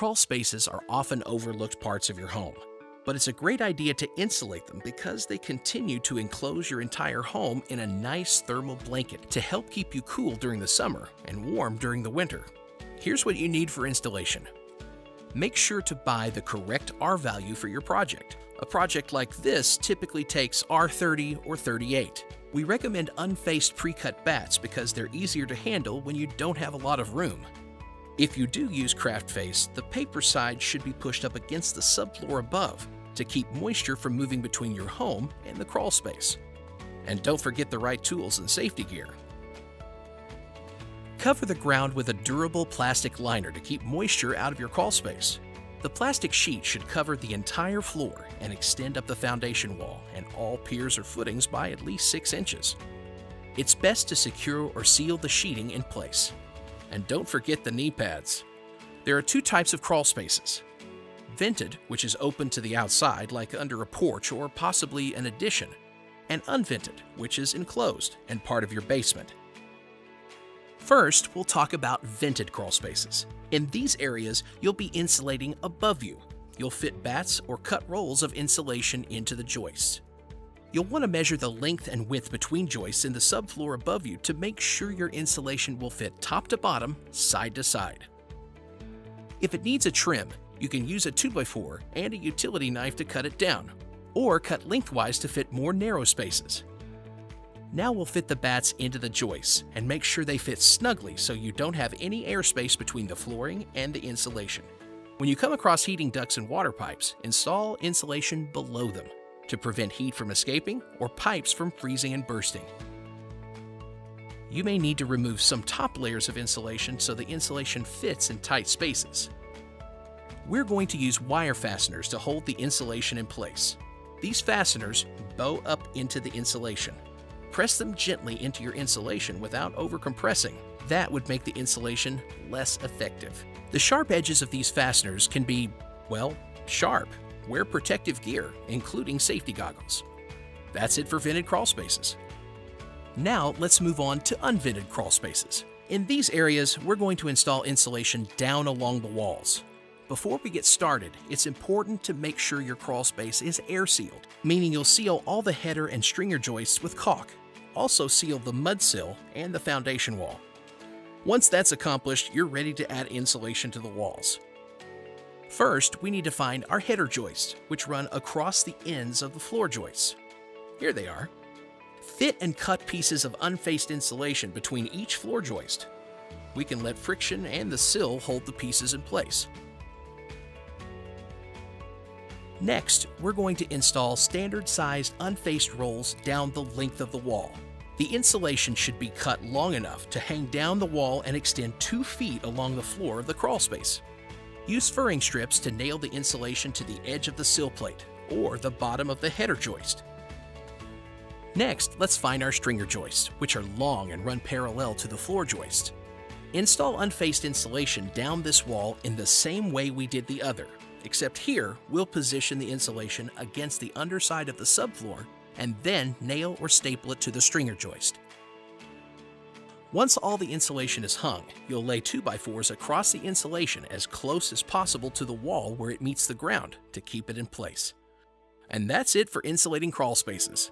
Crawl spaces are often overlooked parts of your home, but it's a great idea to insulate them because they continue to enclose your entire home in a nice thermal blanket to help keep you cool during the summer and warm during the winter. Here's what you need for installation. Make sure to buy the correct R value for your project. A project like this typically takes R30 or 38. We recommend unfaced pre-cut bats because they're easier to handle when you don't have a lot of room. If you do use craft face, the paper side should be pushed up against the subfloor above to keep moisture from moving between your home and the crawl space. And don't forget the right tools and safety gear. Cover the ground with a durable plastic liner to keep moisture out of your crawl space. The plastic sheet should cover the entire floor and extend up the foundation wall and all piers or footings by at least 6 inches. It's best to secure or seal the sheeting in place. And don't forget the knee pads. There are 2 types of crawl spaces. Vented, which is open to the outside like under a porch or possibly an addition, and unvented, which is enclosed and part of your basement. First, we'll talk about vented crawl spaces. In these areas, you'll be insulating above you. You'll fit bats or cut rolls of insulation into the joists. You'll want to measure the length and width between joists in the subfloor above you to make sure your insulation will fit top to bottom, side to side. If it needs a trim, you can use a 2x4 and a utility knife to cut it down, or cut lengthwise to fit more narrow spaces. Now we'll fit the bats into the joists and make sure they fit snugly so you don't have any airspace between the flooring and the insulation. When you come across heating ducts and water pipes, install insulation below them to prevent heat from escaping or pipes from freezing and bursting. You may need to remove some top layers of insulation so the insulation fits in tight spaces. We're going to use wire fasteners to hold the insulation in place. These fasteners bow up into the insulation. Press them gently into your insulation without overcompressing. That would make the insulation less effective. The sharp edges of these fasteners can be, well, sharp. Wear protective gear, including safety goggles. That's it for vented crawl spaces. Now let's move on to unvented crawl spaces. In these areas, we're going to install insulation down along the walls. Before we get started, it's important to make sure your crawl space is air sealed, meaning you'll seal all the header and stringer joists with caulk. Also seal the mud sill and the foundation wall. Once that's accomplished, you're ready to add insulation to the walls. First, we need to find our header joists, which run across the ends of the floor joists. Here they are. Fit and cut pieces of unfaced insulation between each floor joist. We can let friction and the sill hold the pieces in place. Next, we're going to install standard-sized unfaced rolls down the length of the wall. The insulation should be cut long enough to hang down the wall and extend 2 feet along the floor of the crawl space. Use furring strips to nail the insulation to the edge of the sill plate or the bottom of the header joist. Next, let's find our stringer joists, which are long and run parallel to the floor joist. Install unfaced insulation down this wall in the same way we did the other, except here we'll position the insulation against the underside of the subfloor and then nail or staple it to the stringer joist. Once all the insulation is hung, you'll lay 2x4s across the insulation as close as possible to the wall where it meets the ground to keep it in place. And that's it for insulating crawl spaces.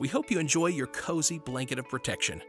We hope you enjoy your cozy blanket of protection.